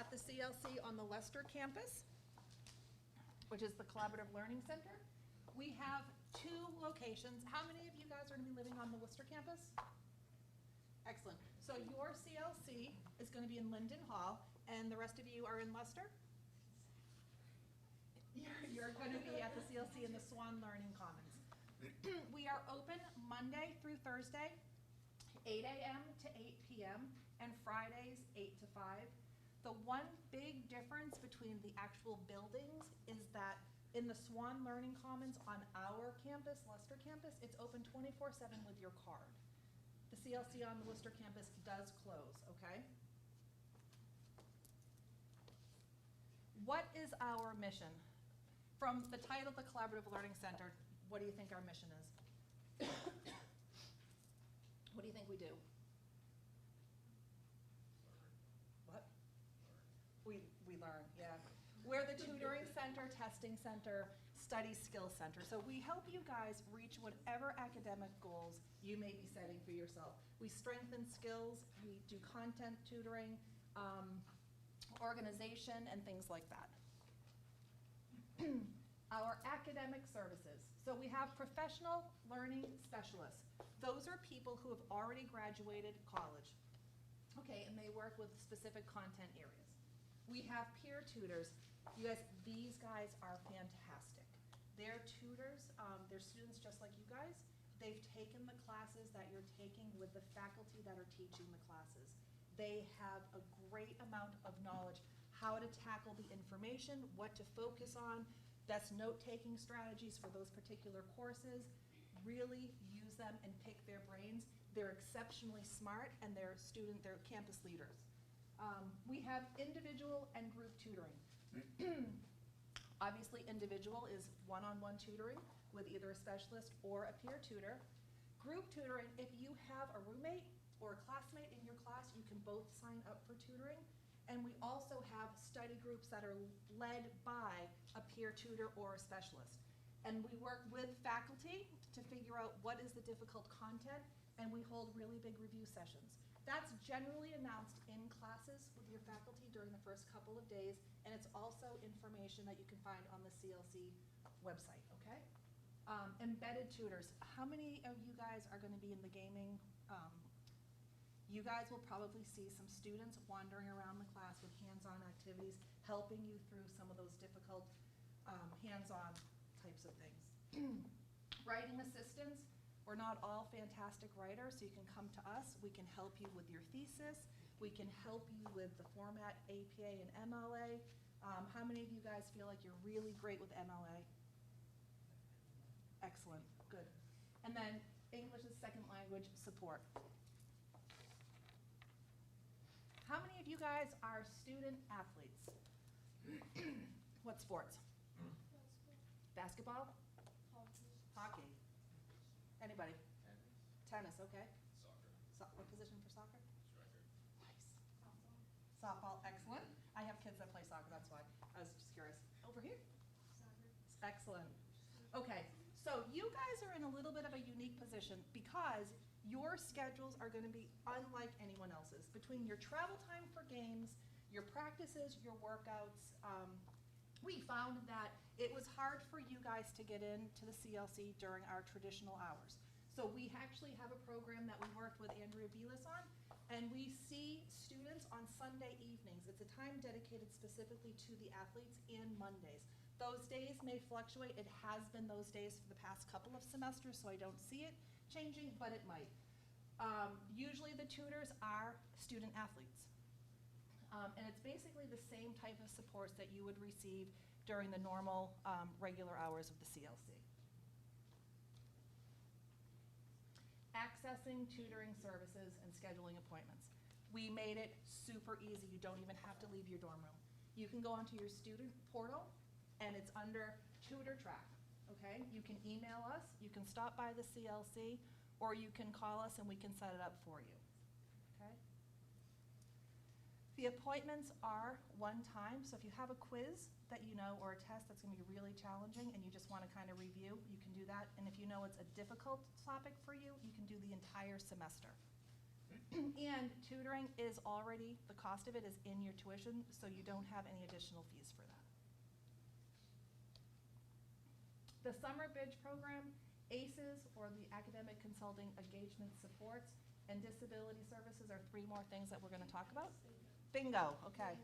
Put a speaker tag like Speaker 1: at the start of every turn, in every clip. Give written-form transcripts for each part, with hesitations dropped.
Speaker 1: at the CLC on the Leicester campus, which is the Collaborative Learning Center. We have 2 locations. How many of you guys are going to be living on the Worcester campus? Excellent. So your CLC is going to be in Linden Hall, and the rest of you are in Leicester? You're going to be at the CLC in the Swan Learning Commons. We are open Monday through Thursday, 8 a.m. to 8 p.m., and Fridays, 8 to 5. The one big difference between the actual buildings is that in the Swan Learning Commons on our campus, Leicester campus, it's open 24/7 with your card. The CLC on the Worcester campus does close, okay? What is our mission? From the title, the Collaborative Learning Center, what do you think our mission is? What do you think we do? What? We learn, yeah. We're the tutoring center, testing center, study skills center. So we help you guys reach whatever academic goals you may be setting for yourself. We strengthen skills, we do content tutoring, organization, and things like that. Our academic services. So we have professional learning specialists. Those are people who have already graduated college, okay, and they work with specific content areas. We have peer tutors. You guys, these guys are fantastic. They're tutors, they're students just like you guys. They've taken the classes that you're taking with the faculty that are teaching the classes. They have a great amount of knowledge, how to tackle the information, what to focus on, best note-taking strategies for those particular courses. Really use them and pick their brains. They're exceptionally smart, and they're campus leaders. We have individual and group tutoring. Obviously, individual is one-on-one tutoring with either a specialist or a peer tutor. Group tutoring, if you have a roommate or a classmate in your class, you can both sign up for tutoring. And we also have study groups that are led by a peer tutor or a specialist. And we work with faculty to figure out what is the difficult content, and we hold really big review sessions. That's generally announced in classes with your faculty during the first couple of days, and it's also information that you can find on the CLC website, okay? Embedded tutors. How many of you guys are going to be in the gaming? You guys will probably see some students wandering around the class with hands-on activities, helping you through some of those difficult hands-on types of things. Writing assistants. We're not all fantastic writers, so you can come to us. We can help you with your thesis. We can help you with the format APA and MLA. How many of you guys feel like you're really great with MLA? Excellent, good. And then English as second language support. How many of you guys are student athletes? What sports? Basketball? Hockey. Anybody? Tennis, okay.
Speaker 2: Soccer.
Speaker 1: What position for soccer?
Speaker 2: Striker.
Speaker 1: Nice. Softball, excellent. I have kids that play soccer, that's why. I was just curious. Over here? Soccer. Excellent. Okay, so you guys are in a little bit of a unique position because your schedules are going to be unlike anyone else's. Between your travel time for games, your practices, your workouts, we found that it was hard for you guys to get into the CLC during our traditional hours. So we actually have a program that we worked with Andrea Belis on, and we see students on Sunday evenings. It's a time dedicated specifically to the athletes, and Mondays. Those days may fluctuate. It has been those days for the past couple of semesters, so I don't see it changing, but it might. Usually the tutors are student athletes. And it's basically the same type of supports that you would receive during the normal regular hours of the CLC. Accessing tutoring services and scheduling appointments. We made it super easy. You don't even have to leave your dorm room. You can go onto your student portal, and it's under Tutor Track, okay? You can email us, you can stop by the CLC, or you can call us and we can set it up for you, okay? The appointments are one time, so if you have a quiz that you know or a test that's going to be really challenging and you just want to kind of review, you can do that. And if you know it's a difficult topic for you, you can do the entire semester. And tutoring is already, the cost of it is in your tuition, so you don't have any additional fees for that. The Summer Bridge Program, ACEs, or the Academic Consulting Engagement Supports, and Disability Services are 3 more things that we're going to talk about. Bingo, okay.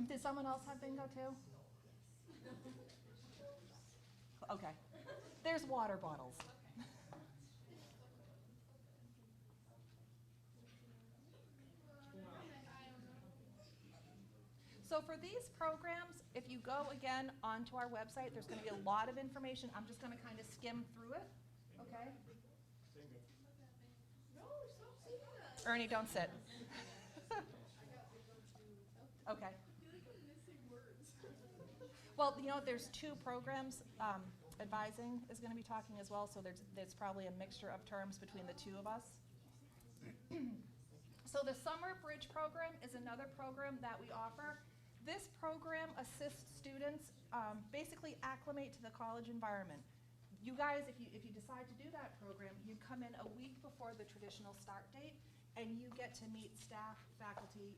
Speaker 1: Did someone else have bingo too? Okay. There's water bottles. So for these programs, if you go again onto our website, there's going to be a lot of information. I'm just going to kind of skim through it, okay? Ernie, don't sit. Okay. Well, you know, there's 2 programs. Advising is going to be talking as well, so there's probably a mixture of terms between the 2 of us. So the Summer Bridge Program is another program that we offer. This program assists students basically acclimate to the college environment. You guys, if you decide to do that program, you come in a week before the traditional start date, and you get to meet staff, faculty.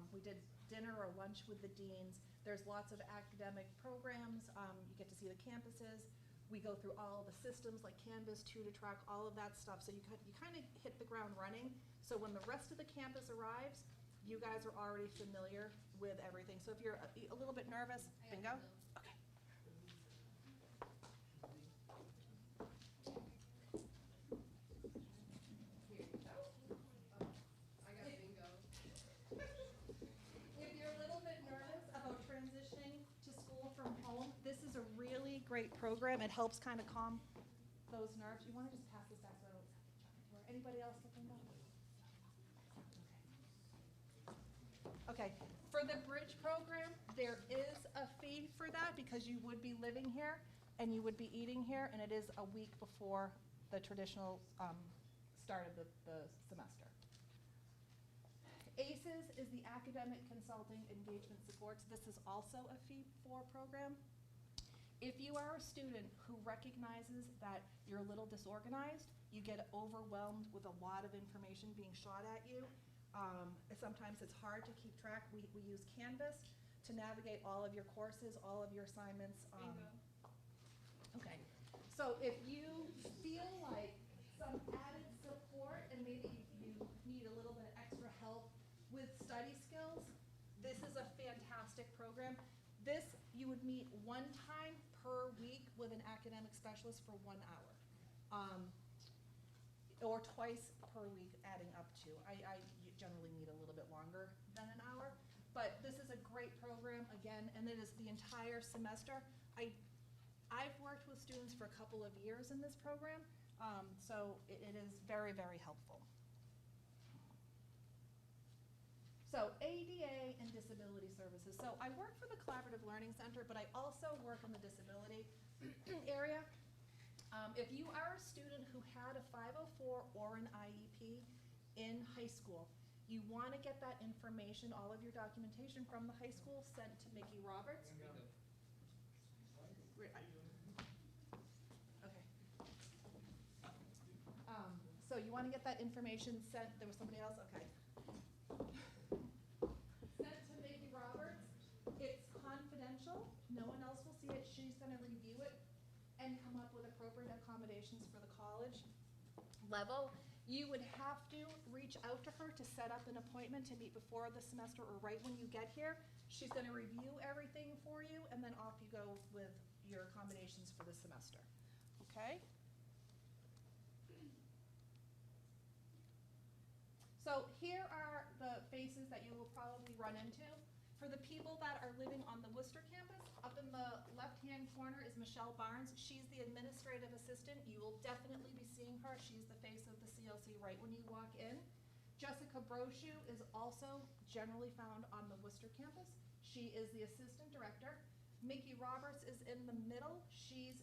Speaker 1: We did dinner or lunch with the deans. There's lots of academic programs. You get to see the campuses. We go through all the systems like Canvas, TutorTrack, all of that stuff. So you kind of hit the ground running. So when the rest of the campus arrives, you guys are already familiar with everything. So if you're a little bit nervous, bingo. Okay. Here you go. I got bingo. If you're a little bit nervous about transitioning to school from home, this is a really great program. It helps kind of calm those nerves. You want to just pass this back so I don't have to. Anybody else get bingo? Okay, for the bridge program, there is a fee for that because you would be living here and you would be eating here, and it is a week before the traditional start of the semester. ACEs is the Academic Consulting Engagement Supports. This is also a fee-for program. If you are a student who recognizes that you're a little disorganized, you get overwhelmed with a lot of information being shot at you, sometimes it's hard to keep track. We use Canvas to navigate all of your courses, all of your assignments. Okay, so if you feel like some added support and maybe you need a little bit of extra help with study skills, this is a fantastic program. This, you would meet 1 time per week with an academic specialist for 1 hour. Or twice per week adding up to. I generally need a little bit longer than an hour, but this is a great program again, and it is the entire semester. I've worked with students for a couple of years in this program, so it is very, very helpful. So ADA and disability services. So I work for the Collaborative Learning Center, but I also work in the disability area. If you are a student who had a 504 or an IEP in high school, you want to get that information, all of your documentation from the high school sent to Mickey Roberts. Okay. So you want to get that information sent, there was somebody else? Okay. Sent to Mickey Roberts. It's confidential. No one else will see it. She's going to review it and come up with appropriate accommodations for the college level. You would have to reach out to her to set up an appointment to meet before the semester or right when you get here. She's going to review everything for you, and then off you go with your accommodations for the semester. Okay? So here are the faces that you will probably run into. For the people that are living on the Worcester campus, up in the left-hand corner is Michelle Barnes. She's the administrative assistant. You will definitely be seeing her. She's the face of the CLC right when you walk in. Jessica Brochu is also generally found on the Worcester campus. She is the assistant director. Mickey Roberts is in the middle. She's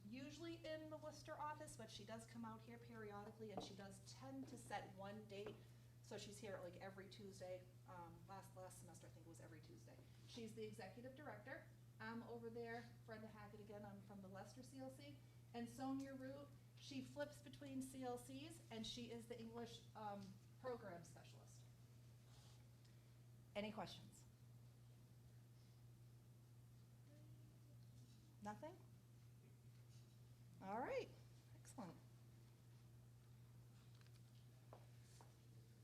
Speaker 1: usually in the Worcester office, but she does come out here periodically, and she does tend to set one date. So she's here like every Tuesday. Last semester, I think it was every Tuesday. She's the executive director. I'm over there, Brenda Hackett again, I'm from the Leicester CLC. And Sonia Root, she flips between CLCs, and she is the English program specialist. Any questions? Nothing? All right, excellent.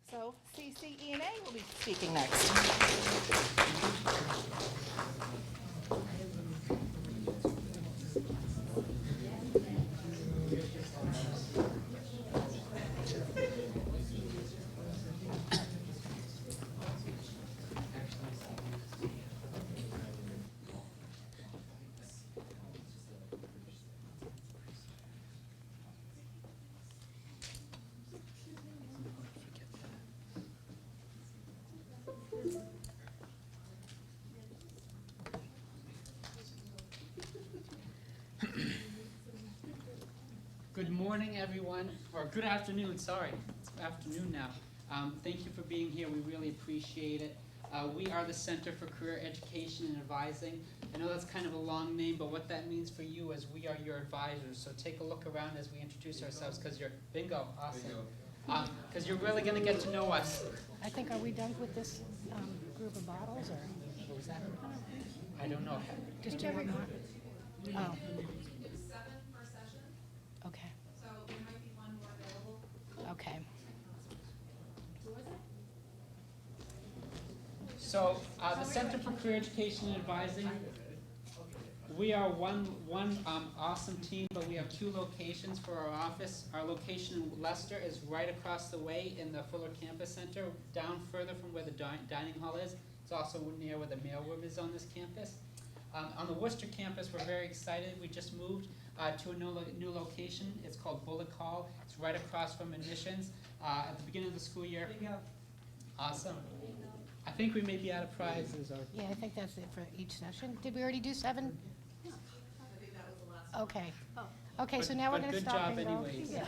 Speaker 1: So CCE&A will be speaking next.
Speaker 2: Good morning, everyone, or good afternoon, sorry. It's afternoon now. Thank you for being here. We really appreciate it. We are the Center for Career Education and Advising. I know that's kind of a long name, but what that means for you is we are your advisors. So take a look around as we introduce ourselves, because you're, bingo, awesome. Because you're really going to get to know us.
Speaker 3: I think, are we done with this group of bottles, or?
Speaker 2: What was that? I don't know.
Speaker 3: Just two more? Oh,
Speaker 1: We can do 7 per session,
Speaker 3: okay,
Speaker 1: so there might be one more available.
Speaker 3: okay.
Speaker 1: Who is it?
Speaker 2: So the Center for Career Education and Advising, we are one awesome team, but we have 2 locations for our office. Our location in Leicester is right across the way in the Fuller Campus Center, down further from where the dining hall is. It's also near where the mailroom is on this campus. On the Worcester campus, we're very excited. We just moved to a new location. It's called Bullock Hall. It's right across from admissions at the beginning of the school year. Awesome. I think we may be out of prizes. Or
Speaker 3: Yeah, I think that's it for each session. Did we already do 7?
Speaker 1: I think that was the last one.
Speaker 3: Okay. Okay, so now we're going to
Speaker 2: Good
Speaker 3: stop
Speaker 2: job
Speaker 3: and go.
Speaker 2: anyways.
Speaker 3: Yeah.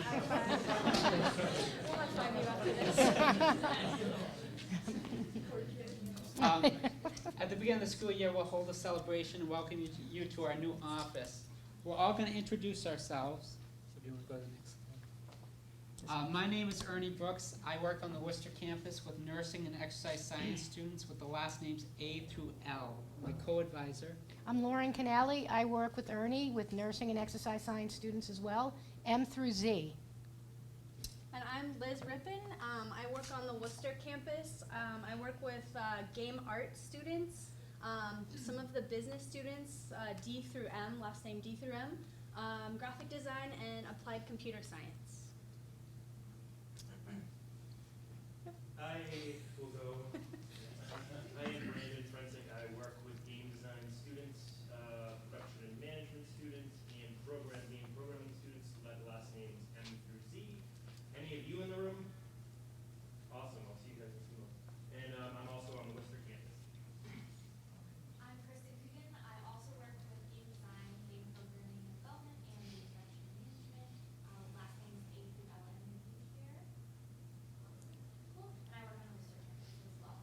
Speaker 2: At the beginning of the school year, we'll hold a celebration and welcome you to our new office. We're all going to introduce ourselves. So do you want to go to the next slide? My name is Ernie Brooks. I work on the Worcester campus with nursing and exercise science students with the last names A through L. My co-advisor.
Speaker 3: I'm Lauren Canali. I work with Ernie with nursing and exercise science students as well, M through Z.
Speaker 4: And I'm Liz Rippin. I work on the Worcester campus. I work with game art students, some of the business students, D through M, last name D through M, graphic design, and applied computer science.
Speaker 5: I will go. I am Brandon Frensick. I work with game design students, production and management students, and programming students. My last name is M through Z. Any of you in the room? Awesome. I'll see you guys in 2 months. And I'm also on the Worcester campus.
Speaker 6: I'm Kristen Coogan. I also work with game design, game programming and development, and game production and management. Last name is A through L M here. Cool. And I work on the Worcester campus as well.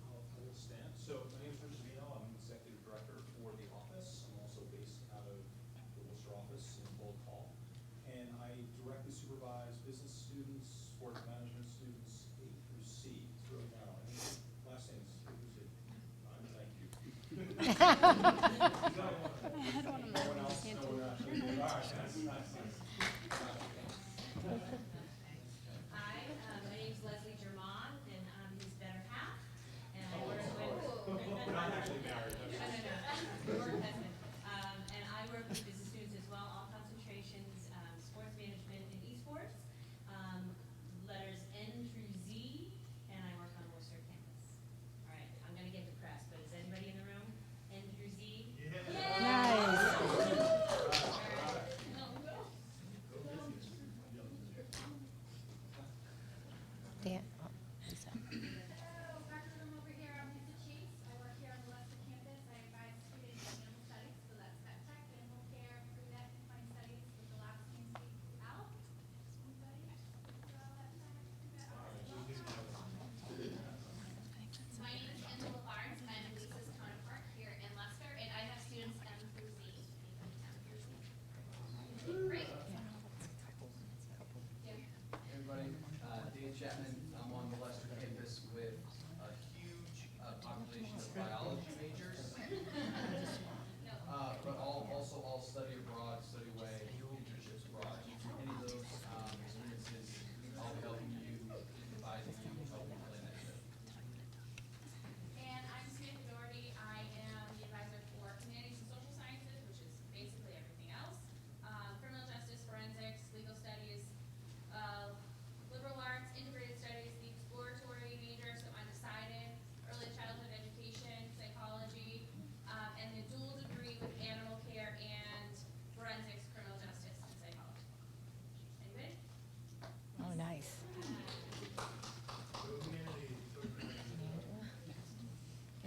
Speaker 7: I will stand. So my name is Richard Vino. I'm executive director for the office. I'm also based out of the Worcester office in Bullock Hall. And I directly supervise business students, sports management students, A through C. It's really now. I mean, last name is A through Z. Thank you.
Speaker 4: I had one of
Speaker 7: No one else? No one actually? All right, nice.
Speaker 8: Hi, my name's Leslie Germond, and I'm his better half, and I work with.
Speaker 7: We're not actually married.
Speaker 8: No, we're husband. And I work with business students as well, all concentrations, sports management and esports, letters N through Z, and I work on Worcester campus. All right, I'm gonna get depressed, but is anybody in the room? N through Z?
Speaker 3: Nice. Dan, oh, Lisa.
Speaker 6: Hello, back to them over here. I'm Lisa Chase. I work here on the Leicester campus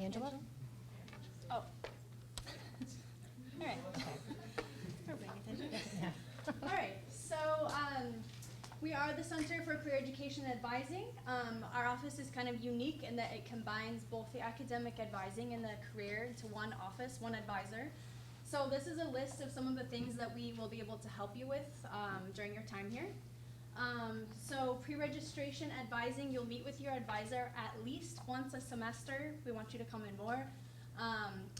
Speaker 3: Angela?
Speaker 4: Oh. All right. We're paying attention. All right, so we are the Center for Career Education Advising. Our office is kind of unique in that it combines both the academic advising and the career into one office, one advisor. So this is a list of some of the things that we will be able to help you with during your time here. So pre-registration advising, you'll meet with your advisor at least once a semester. We want you to come in more.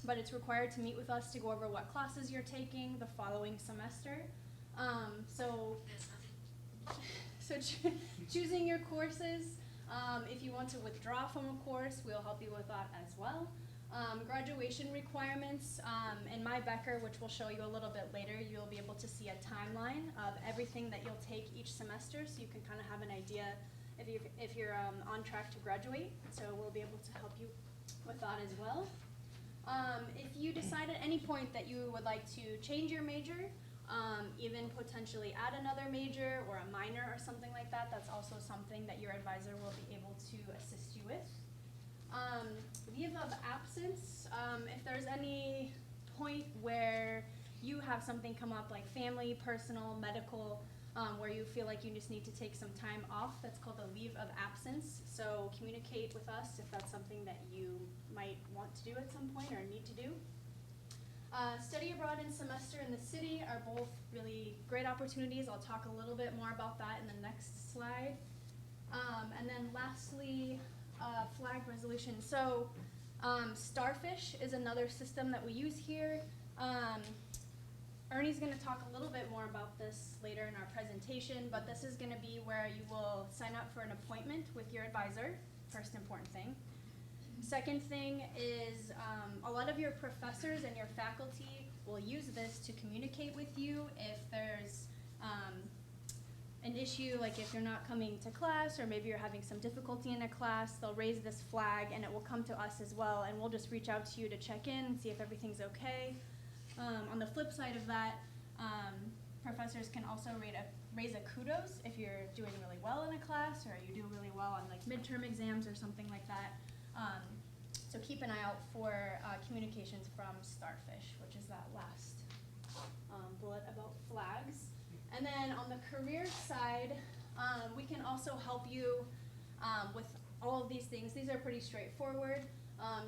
Speaker 4: But it's required to meet with us to go over what classes you're taking the following semester. Choosing your courses, if you want to withdraw from a course, we'll help you with that as well. Graduation requirements, in my Becker, which we'll show you a little bit later, you'll be able to see a timeline of everything that you'll take each semester, so you can kind of have an idea if you're on track to graduate. So we'll be able to help you with that as well. If you decide at any point that you would like to change your major, even potentially add another major or a minor or something like that, that's also something that your advisor will be able to assist you with. Leave of absence, if there's any point where you have something come up like family, personal, medical, where you feel like you just need to take some time off, that's called a leave of absence. So communicate with us if that's something that you might want to do at some point or need to do. Study abroad and semester in the city are both really great opportunities. I'll talk a little bit more about that in the next slide. And then lastly, flag resolution. So Starfish is another system that we use here. Ernie's going to talk a little bit more about this later in our presentation, but this is going to be where you will sign up for an appointment with your advisor, first important thing. Second thing is a lot of your professors and your faculty will use this to communicate with you if there's an issue, like if you're not coming to class or maybe you're having some difficulty in a class, they'll raise this flag and it will come to us as well, and we'll just reach out to you to check in and see if everything's okay. On the flip side of that, professors can also raise a kudos if you're doing really well in a class or you do really well on like midterm exams or something like that. So keep an eye out for communications from Starfish, which is that last bullet about flags. And then on the career side, we can also help you with all of these things. These are pretty straightforward.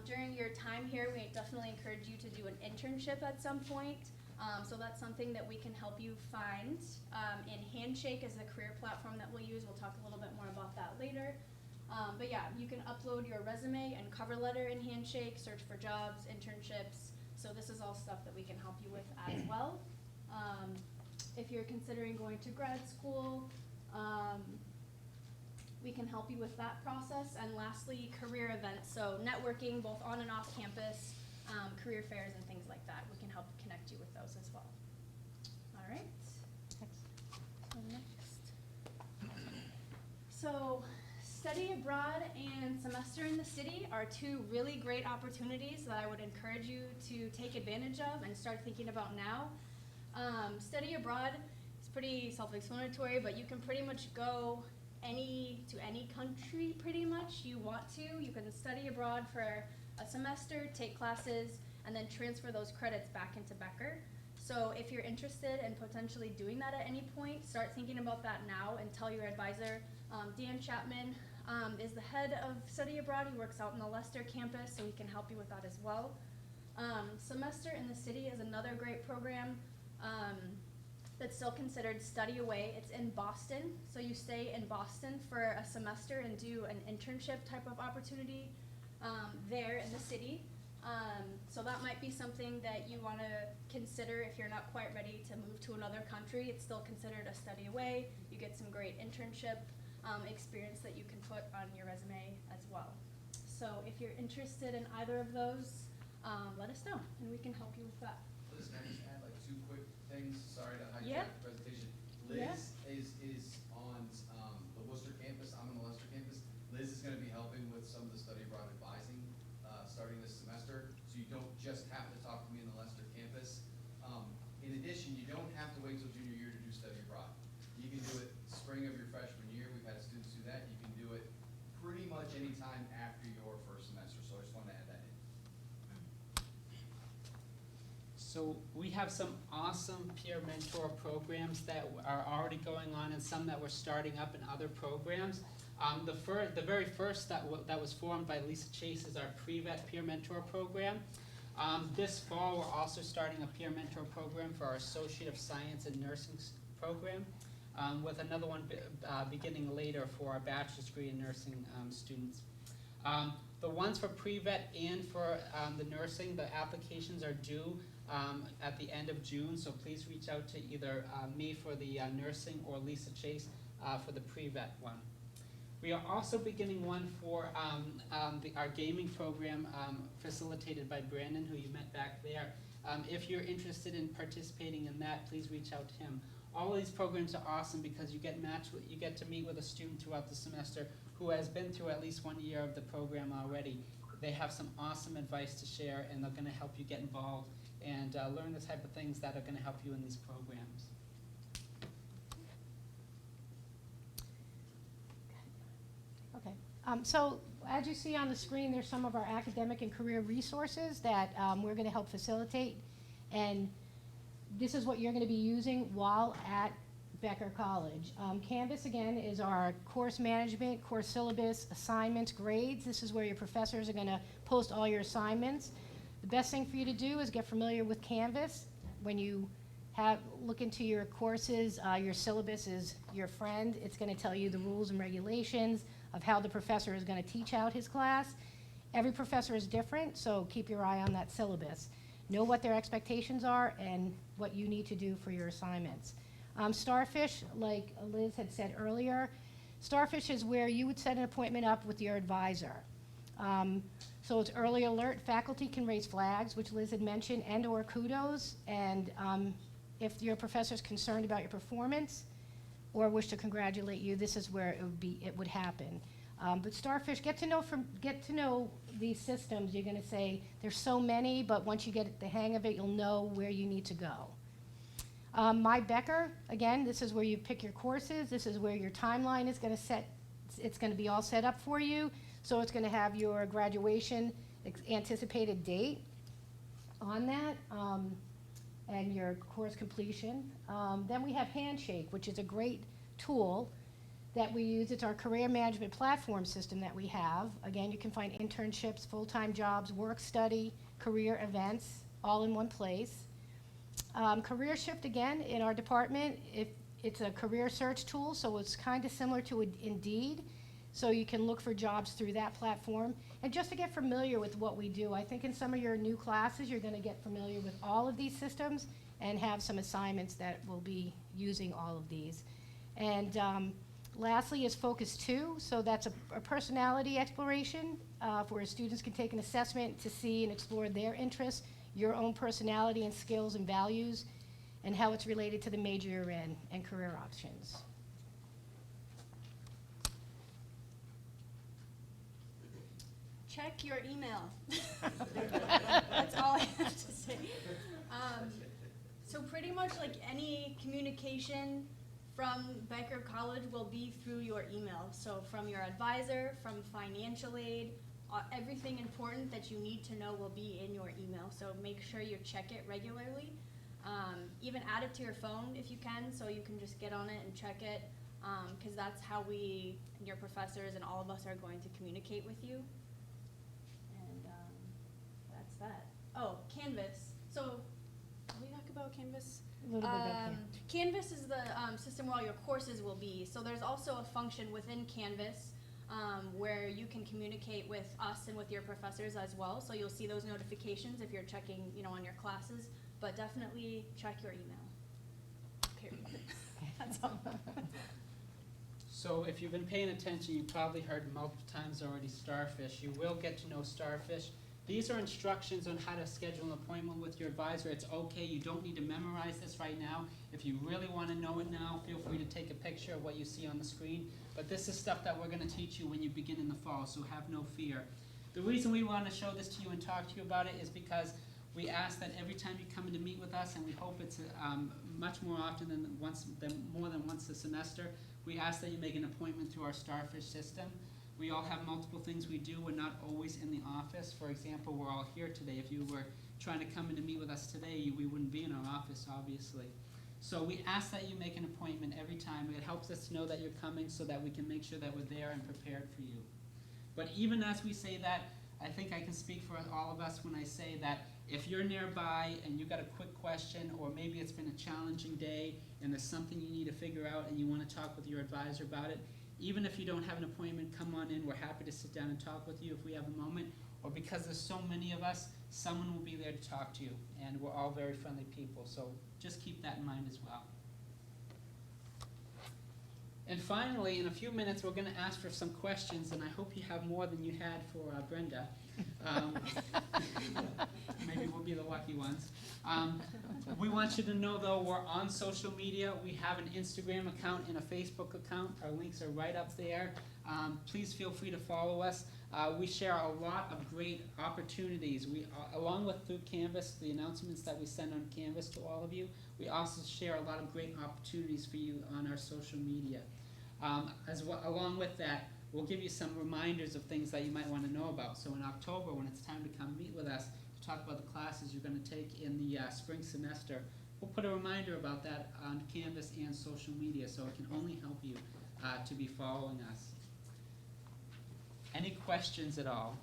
Speaker 4: During your time here, we definitely encourage you to do an internship at some point. So that's something that we can help you find. And Handshake is the career platform that we'll use. We'll talk a little bit more about that later. But yeah, you can upload your resume and cover letter in Handshake, search for jobs, internships. So this is all stuff that we can help you with as well. If you're considering going to grad school, we can help you with that process. And lastly, career events. So networking both on and off campus, career fairs and things like that. We can help connect you with those as well. All right. So next. So study abroad and semester in the city are two really great opportunities that I would encourage you to take advantage of and start thinking about now. Study abroad is pretty self-explanatory, but you can pretty much go to any country pretty much you want to. You can study abroad for a semester, take classes, and then transfer those credits back into Becker. So if you're interested in potentially doing that at any point, start thinking about that now and tell your advisor. Dan Chapman is the head of study abroad. He works out in the Leicester campus, so he can help you with that as well. Semester in the City is another great program that's still considered study away. It's in Boston, so you stay in Boston for a semester and do an internship type of opportunity there in the city. So that might be something that you want to consider if you're not quite ready to move to another country. It's still considered a study away. You get some great internship experience that you can put on your resume as well. So if you're interested in either of those, let us know and we can help you with that.
Speaker 9: Liz, can I just add like two quick things? Sorry to hijack
Speaker 4: Yeah.
Speaker 9: the presentation.
Speaker 4: Yeah.
Speaker 9: Liz is on the Worcester campus. I'm on the Leicester campus. Liz is going to be helping with some of the study abroad advising starting this semester. So you don't just have to talk to me in the Leicester campus. In addition, you don't have to wait till junior year to do study abroad. You can do it spring of your freshman year. We've had students do that. You can do it pretty much any time after your first semester. So I just wanted to add that in.
Speaker 2: So we have some awesome peer mentor programs that are already going on and some that we're starting up in other programs. The very first that was formed by Lisa Chase is our pre-vet peer mentor program. This fall, we're also starting a peer mentor program for our Associate of Science and Nursing program, with another one beginning later for our bachelor's degree in nursing students. The ones for pre-vet and for the nursing, the applications are due at the end of June, so please reach out to either me for the nursing or Lisa Chase for the pre-vet one. We are also beginning one for our gaming program facilitated by Brandon, who you met back there. If you're interested in participating in that, please reach out to him. All of these programs are awesome because you get to meet with a student throughout the semester who has been through at least 1 year of the program already. They have some awesome advice to share, and they're going to help you get involved and learn the type of things that are going to help you in these programs.
Speaker 3: Okay. So as you see on the screen, there's some of our academic and career resources that we're going to help facilitate. And this is what you're going to be using while at Becker College. Canvas, again, is our course management, course syllabus, assignments, grades. This is where your professors are going to post all your assignments. The best thing for you to do is get familiar with Canvas. When you look into your courses, your syllabus is your friend. It's going to tell you the rules and regulations of how the professor is going to teach out his class. Every professor is different, so keep your eye on that syllabus. Know what their expectations are and what you need to do for your assignments. Starfish, like Liz had said earlier, Starfish is where you would set an appointment up with your advisor. So it's early alert. Faculty can raise flags, which Liz had mentioned, and or kudos. And if your professor is concerned about your performance or wish to congratulate you, this is where it would happen. But Starfish, get to know these systems. You're going to say there's so many, but once you get the hang of it, you'll know where you need to go. My Becker, again, this is where you pick your courses. This is where your timeline is going to set. It's going to be all set up for you. So it's going to have your graduation anticipated date on that, and your course completion. Then we have Handshake, which is a great tool that we use. It's our career management platform system that we have. Again, you can find internships, full-time jobs, work study, career events, all in one place. Career Shift, again, in our department, it's a career search tool, so it's kind of similar to Indeed. So you can look for jobs through that platform. And just to get familiar with what we do, I think in some of your new classes, you're going to get familiar with all of these systems and have some assignments that will be using all of these. And lastly is Focus 2. So that's a personality exploration where students can take an assessment to see and explore their interests, your own personality and skills and values, and how it's related to the major you're in and career options.
Speaker 4: Check your email. That's all I have to say. So pretty much like any communication from Becker College will be through your email. So from your advisor, from financial aid, everything important that you need to know will be in your email. So make sure you check it regularly. Even add it to your phone if you can, so you can just get on it and check it, because that's how we, your professors and all of us are going to communicate with you. That's that. Oh, Canvas. So, did we talk about Canvas?
Speaker 3: A little bit about
Speaker 4: Canvas is the system where all your courses will be. So there's also a function within Canvas where you can communicate with us and with your professors as well. So you'll see those notifications if you're checking, on your classes. But definitely check your email. Period. That's all.
Speaker 2: So if you've been paying attention, you probably heard multiple times already Starfish. You will get to know Starfish. These are instructions on how to schedule an appointment with your advisor. It's okay, you don't need to memorize this right now. If you really want to know it now, feel free to take a picture of what you see on the screen. But this is stuff that we're going to teach you when you begin in the fall, so have no fear. The reason we want to show this to you and talk to you about it is because we ask that every time you come in to meet with us, and we hope it's much more often than more than once a semester, we ask that you make an appointment through our Starfish system. We all have multiple things we do. We're not always in the office. For example, we're all here today. If you were trying to come in to meet with us today, we wouldn't be in our office, obviously. So we ask that you make an appointment every time. It helps us to know that you're coming so that we can make sure that we're there and prepared for you. But even as we say that, I think I can speak for all of us when I say that if you're nearby and you got a quick question, or maybe it's been a challenging day and there's something you need to figure out and you want to talk with your advisor about it, even if you don't have an appointment, come on in. We're happy to sit down and talk with you if we have a moment. Or because there's so many of us, someone will be there to talk to you. And we're all very friendly people, so just keep that in mind as well. And finally, in a few minutes, we're going to ask for some questions, and I hope you have more than you had for Brenda. Maybe we'll be the lucky ones. We want you to know, though, we're on social media. We have an Instagram account and a Facebook account. Our links are right up there. Please feel free to follow us. We share a lot of great opportunities. Along with through Canvas, the announcements that we send on Canvas to all of you, we also share a lot of great opportunities for you on our social media. Along with that, we'll give you some reminders of things that you might want to know about. So in October, when it's time to come meet with us to talk about the classes you're going to take in the spring semester, we'll put a reminder about that on Canvas and social media, so it can only help you to be following us. Any questions at all?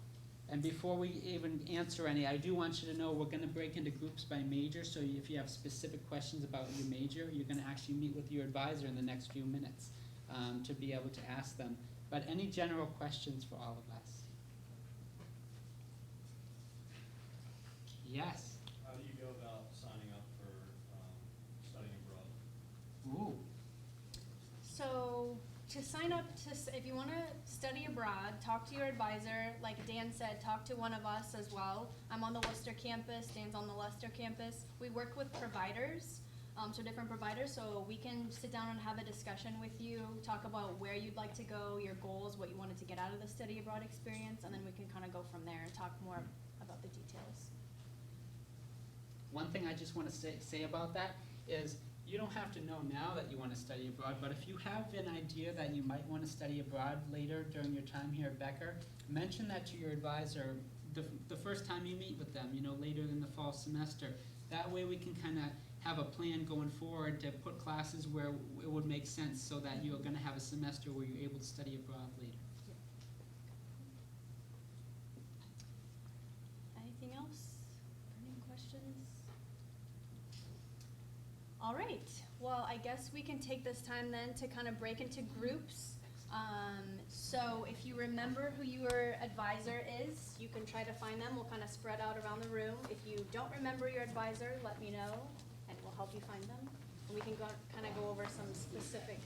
Speaker 2: And before we even answer any, I do want you to know we're going to break into groups by major, so if you have specific questions about your major, you're going to actually meet with your advisor in the next few minutes to be able to ask them. But any general questions for all of us? Yes?
Speaker 7: How do you go about signing up for studying abroad?
Speaker 2: Ooh.
Speaker 4: So to sign up if you want to study abroad, talk to your advisor. Like Dan said, talk to one of us as well. I'm on the Worcester campus, Dan's on the Leicester campus. We work with providers, so different providers, so we can sit down and have a discussion with you, talk about where you'd like to go, your goals, what you wanted to get out of the study abroad experience, and then we can kind of go from there and talk more about the details.
Speaker 2: One thing I just want to say about that is you don't have to know now that you want to study abroad, but if you have an idea that you might want to study abroad later during your time here at Becker, mention that to your advisor the first time you meet with them, later in the fall semester. That way we can kind of have a plan going forward to put classes where it would make sense so that you're going to have a semester where you're able to study abroad later.
Speaker 4: Anything else? Any questions? All right. Well, I guess we can take this time then to kind of break into groups. So if you remember who your advisor is, you can try to find them. We'll kind of spread out around the room. If you don't remember your advisor, let me know, and we'll help you find them. And we can kind of go over some specific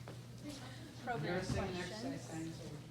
Speaker 4: program
Speaker 2: Nursing and
Speaker 4: questions.
Speaker 2: exercise science over